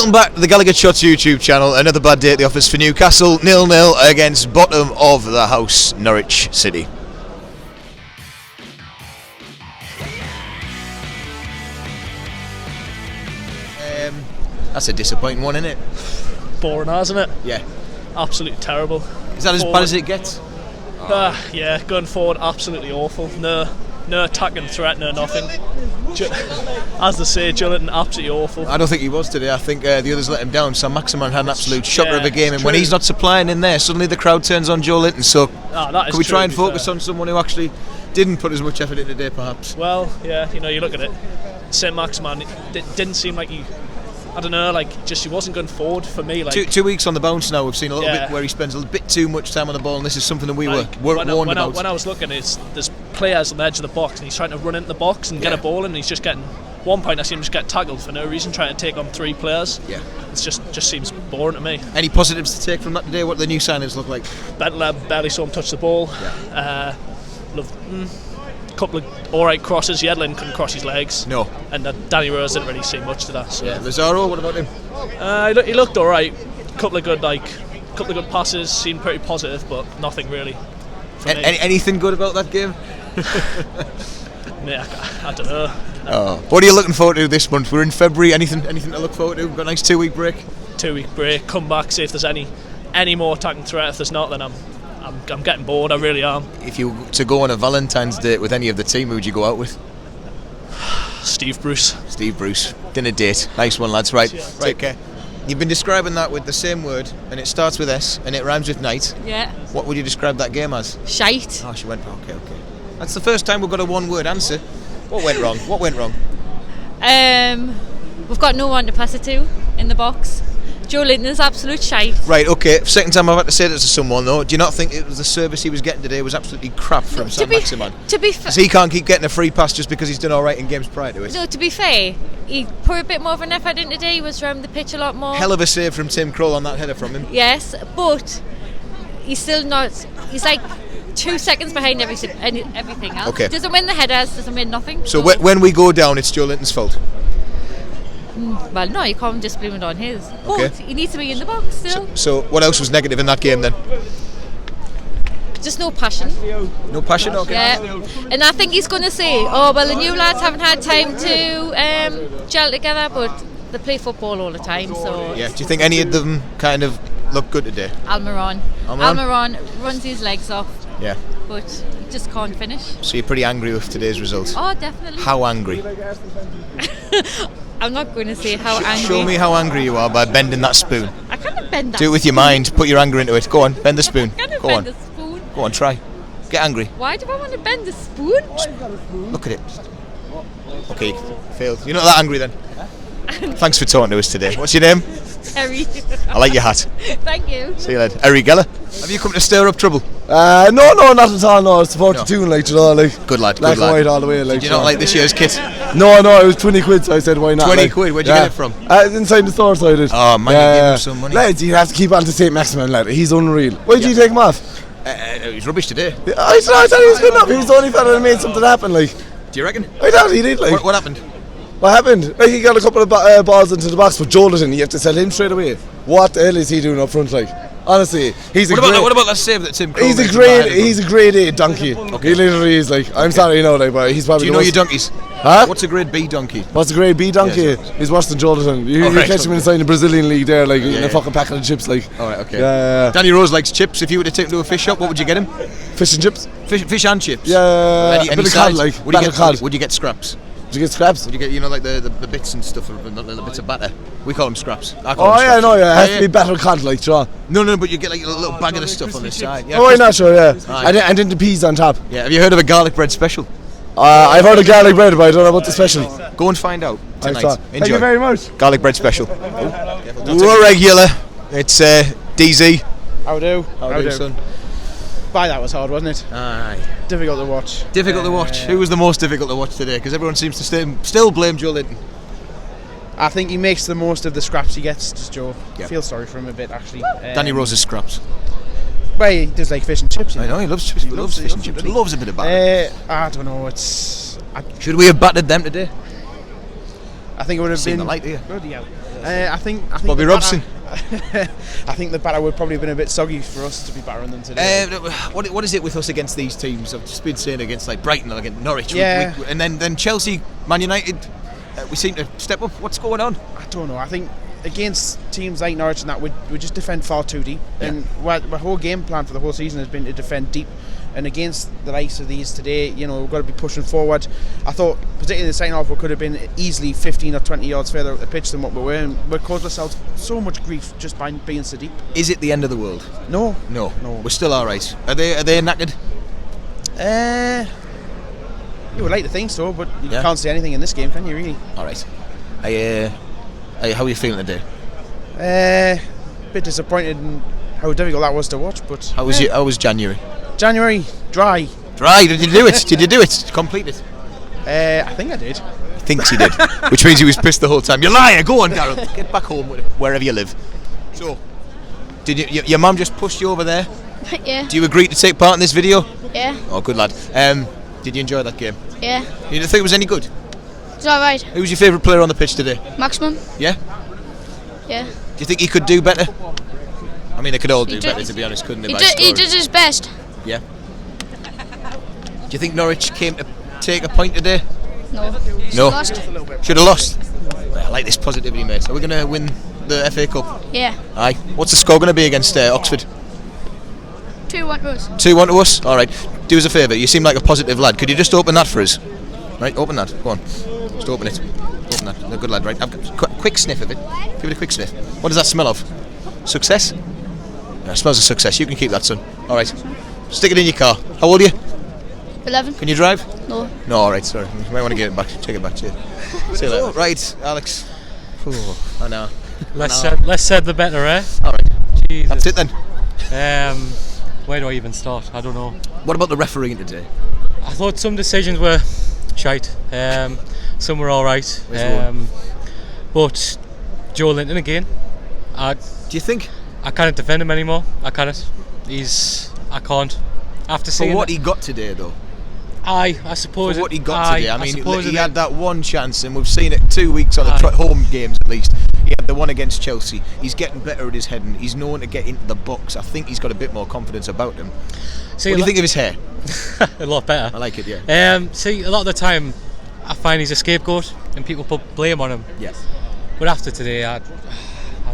Welcome back to the Gallagher Shots YouTube channel. Another bad day at the office for Newcastle. 0-0 against bottom of the house, Norwich City. That's a disappointing one, isn't it? Boring, isn't it? Yeah. Absolutely terrible. Is that as bad as it gets? Yeah, going forward, absolutely awful. No attacking threat, no nothing. As they say, Joelinton, absolutely awful. I don't think he was today. I think the others let him down. Sam Maximan had an absolute shocker of a game, and true. when he's not supplying in there, suddenly the crowd turns on Joelinton. So can we try and focus on someone who actually didn't put as much effort in today, perhaps? Well, yeah, you look at it. St. Maximan, it didn't seem like he wasn't going forward for me. Like 2 weeks on the bounce now. We've seen a little bit where he spends a bit too much time on the ball, and this is something that we were warned about. When I was looking, there's players on the edge of the box, and he's trying to run into the box and get a ball, and he's just getting. One point I see him just get tackled for no reason, trying to take on 3 players. Yeah, it just seems boring to me. Any positives to take from that today? What do the new signings look like? Bentley barely saw him touch the ball. Couple of alright crosses. Yedlin couldn't cross his legs. No. And Danny Rose didn't really see much to that. So. Yeah. Lazaro, what about him? He looked alright. Couple of good passes. Seemed pretty positive, but nothing really. Anything good about that game? I don't know. What are you looking forward to this month? We're in February. Anything to look forward to? We've got a nice 2-week break. 2-week break. Come back. See if there's any more attacking threat. If there's not, then I'm getting bored. I really am. If you were to go on a Valentine's date with any of the team, who would you go out with? Steve Bruce. Dinner date. Nice one, lads. Right. Take care. You've been describing that with the same word, and it starts with S, and it rhymes with night. Yeah. What would you describe that game as? Shite. Oh, she went. Okay. That's the first time we've got a one-word answer. What went wrong? We've got no one to pass it to in the box. Joelinton's absolute shite. Right, okay. Second time I've had to say this to someone, though. Do you not think it was the service he was getting today was absolutely crap from Sam Maximan? To be fair, he can't keep getting a free pass just because he's done all right in games prior to it. No, to be fair, he put a bit more of an effort in today. He was around the pitch a lot more. Hell of a save from Tim Krul on that header from him. Yes, but he's still not. He's like 2 seconds behind everything else. Okay. Doesn't win the headers, doesn't win nothing. So when we go down, it's Joelinton's fault. Well, no, you can't just blame it on his. Okay. But he needs to be in the box still. So what else was negative in that game then? Just no passion. No passion, okay. Yeah. And I think he's going to say, oh, well, the new lads haven't had time to gel together, but they play football all the time, so... Yeah, do you think any of them kind of look good today? Almiron runs his legs off. Yeah. But he just can't finish. So you're pretty angry with today's results? Oh, definitely. How angry? I'm not going to say how angry. Show me how angry you are by bending that spoon. I can't bend that. Do it with your mind. Put your anger into it. Go on, bend the spoon. I can't bend the spoon. Go on, try. Get angry. Why do I want to bend the spoon? Look at it. Okay, failed. You're not that angry then. Thanks for talking to us today. What's your name? Harry. I like your hat. Thank you. See you later. Harry Geller. Have you come to stir up trouble? No, not at all. No, it's about the tune, like, you know, like. Good lad. Black and white all the way, like. Did you not like this year's kit? No, it was 20 quid, so I said, why not? 20 quid. Where'd you get it from? Inside the store, so I did. Oh man, you gave him some money. Lads, you have to keep on to St. Maximan, lad. He's unreal. Why did you take him off? He's rubbish today. I thought he was good enough. He was the only fella that made something happen, like. Do you reckon? I thought he did, like. What happened? What happened? Like, he got a couple of balls into the box with Joelinton. You have to sell him straight away. What the hell is he doing up front, like? Honestly, what about that save that Tim Krul He's a grade A donkey. Okay. He literally is, like. I'm sorry, like, but he's probably. Do you know your donkeys? Huh? What's a grade B donkey? What's a grade B donkey? Yes. He's worse than Joelinton. You catch him inside the Brazilian league there, like, eating a fucking packet of chips, like. Alright, okay. Yeah. Danny Rose likes chips. If you were to take him to a fish shop, what would you get him? Fish and chips. Fish and chips. Yeah. Any bit of cod, like. Would you get scraps? Did you get scraps? Would you get, like the bits and stuff, the bits of batter? We call them scraps. It has to be batter cod, like, John. No, but you get like a little bag of the stuff on the side. Yeah, I'm not sure, yeah. And then the peas on top. Yeah, have you heard of a garlic bread special? I've heard of garlic bread, but I don't know about the special. Go and find out tonight. Enjoy. Thank you very much. Garlic bread special. We're regular. It's DZ. How do? How do, son? Bye, that was hard, wasn't it? Aye. Difficult to watch. Difficult to watch. Who was the most difficult to watch today? Because everyone seems to still blame Joelinton. I think he makes the most of the scraps he gets, does Joe. Yeah. Feel sorry for him a bit, actually. Danny Rose's scraps. Well, he does like fish and chips. I know, he loves chips. He loves fish and chips. He loves a bit of batter. I don't know, should we have battered them today? I think it would have been... the light here. Bloody hell. I think Bobby Robson. I think the batter would probably have been a bit soggy for us to be battering them today. What is it with us against these teams? I've just been saying against like Brighton or against Norwich. Yeah. And then Chelsea, Man United, we seem to step up. What's going on? I don't know. I think against teams like Norwich and that, we just defend far too deep. Yeah. And our whole game plan for the whole season has been to defend deep. And against the likes of these today, you know, we've got to be pushing forward. I thought, particularly in the second half, we could have been easily 15 or 20 yards further up the pitch than what we were. And we caused ourselves so much grief just by being so deep. Is it the end of the world? No. We're still all right. Are they knackered? You would like to think so, but you can't say anything in this game, can you? Really? All right. How are you feeling today? Bit disappointed in how difficult that was to watch, but How was January? January dry. Did you do it? Did you do it? Complete it? I think I did. He thinks he did, which means he was pissed the whole time. You liar! Go on, Darryl. Get back home wherever you live. So, did your mum just pushed you over there? Yeah. Do you agree to take part in this video? Yeah. Oh, good lad. Did you enjoy that game? Yeah. You didn't think it was any good? It's alright. Who was your favourite player on the pitch today? Maximum? Yeah. Yeah. Do you think he could do better? I mean, they could all do better, to be honest, couldn't they? He did his best. Yeah. Do you think Norwich came to take a point today? No. No. Lost. Should have lost. I like this positivity, mate. Are we going to win the FA Cup? Yeah. Aye. What's the score going to be against Oxford? 2-1 to us. 2-1 to us? Alright. Do us a favour. You seem like a positive lad. Could you just open that for us? Right, open that. Go on. Just open it. Open that. No, good lad, right. Have a quick sniff of it. Give it a quick sniff. What does that smell of? Success? Yeah, it smells of success. You can keep that, son. Alright. Stick it in your car. How old are you? 11. Can you drive? No. No, alright, sorry. You might want to get it back. Take it back to you. See you later. Right, Alex. I know. Less said the better, eh? Alright. Jesus. That's it then. Where do I even start? I don't know. What about the refereeing today? I thought some decisions were shite. Some were alright. But Joe Linton again. Do you think? I can't defend him anymore. I can't. I can't. After seeing For what he got today, though. I suppose. For what he got today. I mean, he had it. that one chance, and we've seen it 2 weeks on the home games at least. He had the one against Chelsea. He's getting better at his heading. He's known to get into the box. I think he's got a bit more confidence about him. What do you think of his hair? A lot better. I like it, yeah. See, a lot of the time, I find he's a scapegoat, and people put blame on him. Yes. But after today, I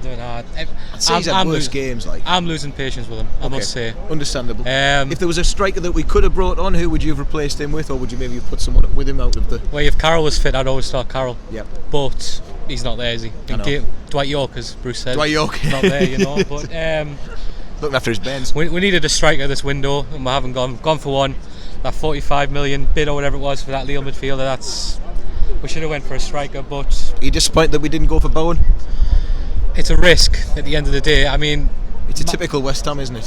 don't know. I'd say he's had worse games. I'm losing patience with him, I must say. Understandable. If there was a striker that we could have brought on, who would you have replaced him with, or would you maybe have put someone up with him out of the... Well, if Carroll was fit, I'd always start Carroll. Yep. But he's not there, is he? I know. Dwight York, as Bruce said. Dwight York. Not there, you know. But looking after his bends. We needed a striker this window, and we haven't gone for one. That 45 million bid or whatever it was for that Lille midfielder, we should have went for a striker, but... Are you disappointed that we didn't go for Bowen? It's a risk at the end of the day. I mean... It's a typical West Ham, isn't it?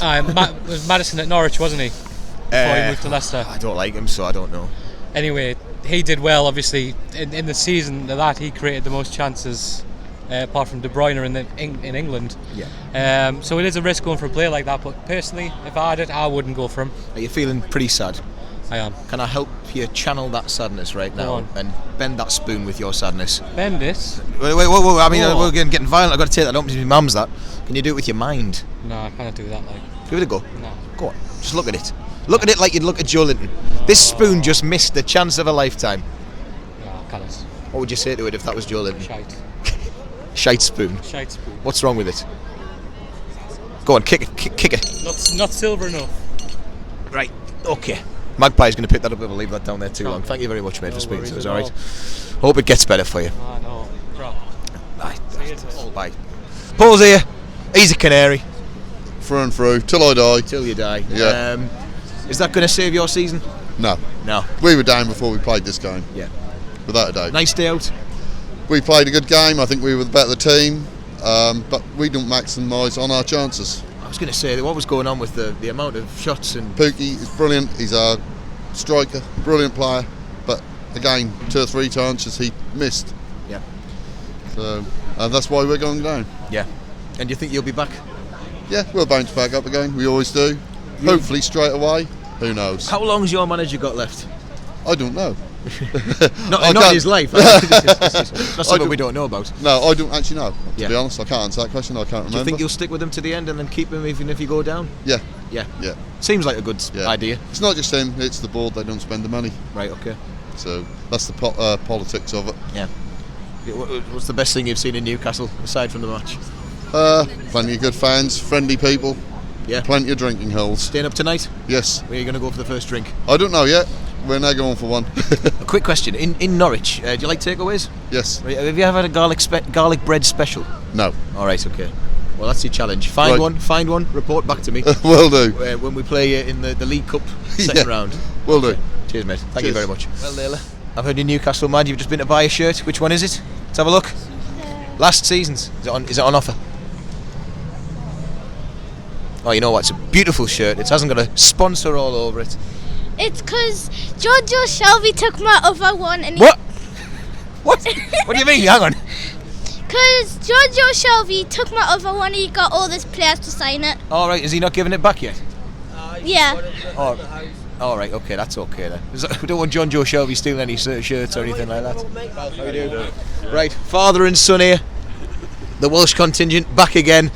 Was Maddison at Norwich, wasn't he? Before he moved to Leicester. I don't like him, so I don't know. Anyway, he did well, obviously. In the season that he created the most chances, apart from De Bruyne in England. Yeah. So it is a risk going for a player like that, but personally, if I had it, I wouldn't go for him. Are you feeling pretty sad? I am. Can I help you channel that sadness right Go now on. and bend that spoon with your sadness? Bend it? Wait, I mean, we're getting violent. I've got to take that up to my mum's that. Can you do it with your mind? No, I can't do that. Give it a go. No. Go on, just look at it. Look at it like you'd look at Joe Linton. This spoon just missed the chance of a lifetime. No, I can't. What would you say to it if that was Joe Linton? Shite. Shite spoon. Shite spoon. What's wrong with it? Go on, kick it. Kick it. Not silver enough. Right, okay. Magpie's going to pick that up, we'll leave that down there too long. Thank you very much, mate, for speaking to us, alright? Hope it gets better for you. No, crap. Bye. Paul's here. He's a canary. Through and through, till I die. Till you die. Yeah. Is that going to save your season? No. No. We were down before we played this game. Yeah. Without a doubt. Nice day out. We played a good game. I think we were the better team. But we don't maximise on our chances. I was going to say, what was going on with the amount of shots and... Pookie is brilliant. He's our striker. Brilliant player. But again, 2 or 3 chances he missed. Yeah. So that's why we're going down. Yeah. And do you think you'll be back? Yeah, we'll bounce back up again. We always do. Hopefully straight away. Who knows? How long's your manager got left? I don't know. Not in his life. It's not something we don't know about. No, I don't actually know. To be honest, I can't answer that question. I can't remember. Do you think you'll stick with him to the end and then keep him even if you go down? Yeah. Yeah. Yeah. Seems like a good idea. It's not just him, it's the board, they don't spend the money. Right, okay. So that's the politics of it. Yeah. What's the best thing you've seen in Newcastle, aside from the match? Plenty of good fans, friendly people. Yeah. Plenty of drinking holes. Staying up tonight? Yes. Where are you going to go for the first drink? I don't know yet. We're now going for one. A quick question. In Norwich, do you like takeaways? Yes. Have you ever had a garlic bread special? No. Alright, okay. Well, that's your challenge. Find one, report back to me. Will do. When we play in the League Cup second round. Will do. Cheers, mate. Thank you very much. Well, Layla, I've heard you're Newcastle man. You've just been to buy a shirt. Which one is it? Let's have a look. Last season's. Is it on offer? Oh, you know what? It's a beautiful shirt. It hasn't got a sponsor all over it. It's because Giorgio Shelby took my other one and What? What? What do you mean? Hang on. Because Giorgio Shelby took my other one and he got all these players to sign it. All right. Is he not giving it back yet? Yeah. Oh. All right. Okay. That's okay then. We don't want John Joe Shelby stealing any shirts or anything like that. How you doing? Right. Father and son here. The Welsh contingent back again.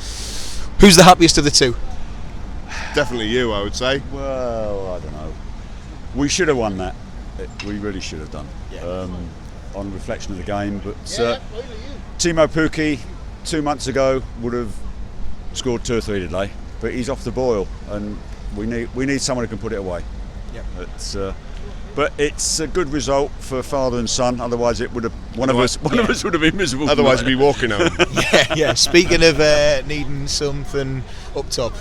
Who's the happiest of the two? Definitely you, I would say. Well, I don't know. We should have won that. We really should have done. Yeah. On reflection of the game, but Timo Pukki 2 months ago would have scored 2 or 3 today, but he's off the boil, and we need someone who can put it away. Yeah. But it's a good result for father and son. Otherwise, it would have one of us would have been miserable. Otherwise, we'd be walking home. Yeah. Speaking of needing something up top.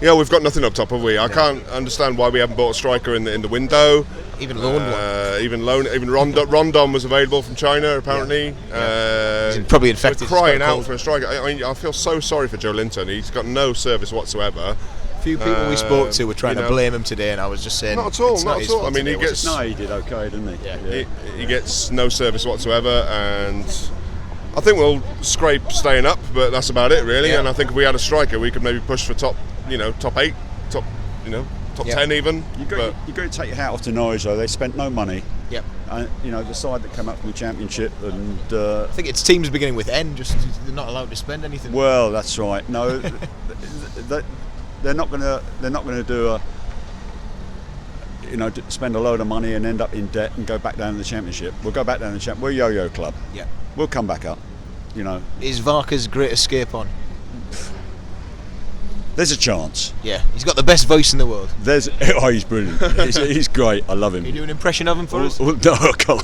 Yeah, we've got nothing up top, have we? I can't understand why we haven't bought a striker in the window. Even loaned one. Even Rondon was available from China apparently. He's probably infected. We're crying out for a striker. I feel so sorry for Joe Linton. He's got no service whatsoever. A few people we spoke to were trying to blame him today, and I was just saying, not at all. It's not at all. I mean, he gets. No, he did okay, didn't he? Yeah. He gets no service whatsoever, and I think we'll scrape staying up, but that's about it really. Yeah. And I think if we had a striker, we could maybe push for top 8, top 10 even. You've got to take your hat off to Norwich though. They spent no money. Yep. The side that came up from the Championship, and I think it's teams beginning with N. Just they're not allowed to spend anything. Well, that's right. No, they're not going to do spend a load of money and end up in debt and go back down to the Championship. We'll go back down to the Championship. We're a yo-yo club. Yeah. We'll come back up. Is Varka's Great Escape on? There's a chance. Yeah, he's got the best voice in the world. He's brilliant. he's great. I love him. Can you do an impression of him for us? No, I can't. Go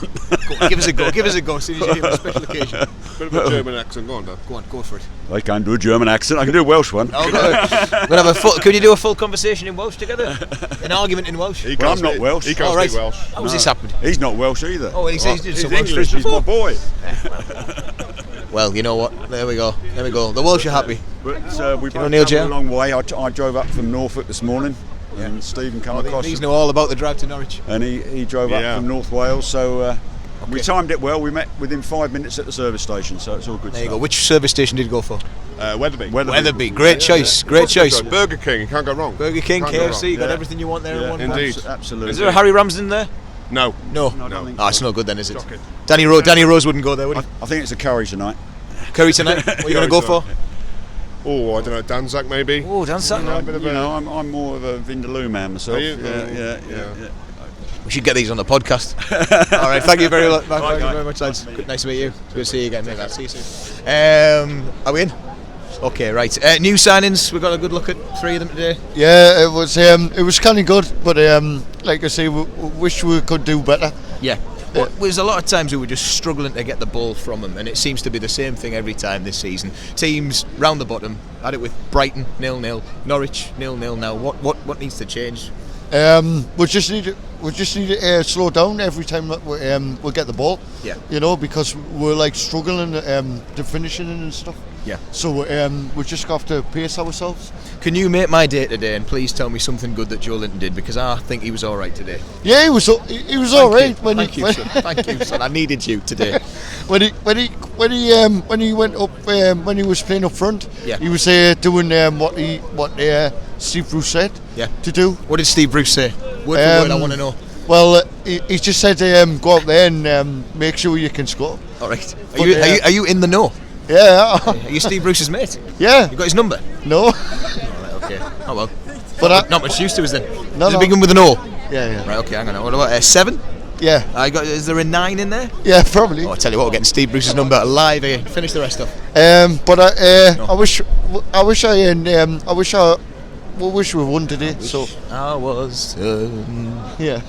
on, give us a go. Give us a go. As soon as you hear a special occasion. Bit of a German accent. Go on, Dan. Go on, go for it. I can't do a German accent. I can do a Welsh one. We'll have a full. Can you do a full conversation in Welsh together? An argument in Welsh. I'm not Welsh. He can't speak Welsh. How's this happened? He's not Welsh either. Oh, he's did some Welsh English. He's my boy. Well, you know what? There we go. The Welsh are happy. But we both Neil travelled a long way. I drove up from Norfolk this morning, and Stephen came across. These know all about the drive to Norwich. And he drove up from North Wales, so we timed it well. We met within 5 minutes at the service station, so it's all good. There you go. Which service station did you go for? Weatherby. Great choice. Great choice. Burger King. You can't go wrong. Burger King, Can't KFC. You got everything you want there in one. Indeed. Absolutely. Is there a Harry Ramsden there? No. It's no good then, is it? Danny Rose wouldn't go there, would he? I think it's a curry tonight. Curry tonight. What are you going to go for? Oh, I don't know, Danzak maybe. Oh, Danzak. I'm more of a Vindaloo man myself. Are you? Yeah. We should get these on the podcast. All right, thank you very much. Thank you very much, lads. Good, nice to meet you. Good to see you again, mate. I'll see you soon. Are we in? Okay, right. New signings. We got a good look at 3 of them today. Yeah, it was kind of good, but like I say, we wish we could do better. Yeah. Well, there's a lot of times we were just struggling to get the ball from them, and it seems to be the same thing every time this season. Teams round the bottom had it with Brighton 0-0, Norwich 0-0 now. What needs to change? We just need to slow down every time that we get the ball. Yeah. Because we're like struggling to finishing and stuff. Yeah. So we just have to pace ourselves. Can you make my day today and please tell me something good that Joe Linton did, because I think he was all right today. Yeah, he was all right. Thank you, son. Thank you, son. I needed you today. when he went up when he was playing up front, he was doing what Steve Bruce said to do. What did Steve Bruce say? Word for word, I want to know. Well, he just said go up there and make sure you can score. All right. Are you in the know? Yeah. Are you Steve Bruce's mate? Yeah. You got his number? No. All right, okay. Oh well. But not much use to us then. No, Does it no. begin with an O? Yeah. Right. Okay. Hang on. What about 7? Yeah. Is there a 9 in there? Yeah, probably. Oh, I tell you what, we're getting Steve Bruce's number live here. Finish the rest off. But I wish we won today. So I was yeah.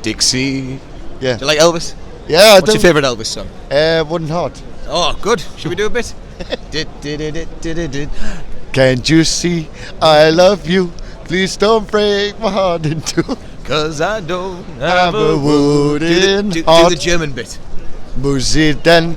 Dixie. Yeah. Do you like Elvis? Yeah, I What's do. your favourite Elvis song? Wooden Heart. Oh, good. Should we do a bit? Can't you see I love you? Please don't break my heart in two. Cause I don't have a wooden do heart. the German bit. Musiden,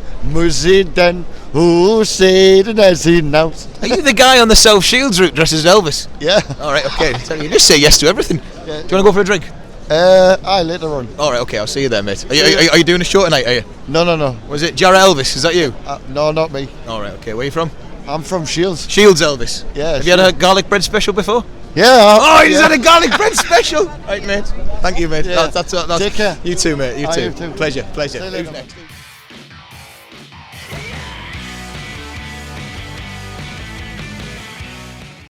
who said it as he knows. Are you the guy on the South Shields route dressed as Elvis? Yeah. Alright, okay. You just say yes to everything. Yeah. Do you want to go for a drink? Later on. Alright, okay, I'll see you there, mate. Are you doing a show tonight, are you? No. Was it Jarrah Elvis? Is that you? No, not me. Alright, okay. Where are you from? I'm from Shields. Shields Elvis. Yeah. Have you had a garlic bread special before? Yeah. Oh, he's had a garlic bread special! Right, mate. Thank you, mate. Yeah. That's Take care. You too, mate. You too. You too. Pleasure. See you later. Who's next?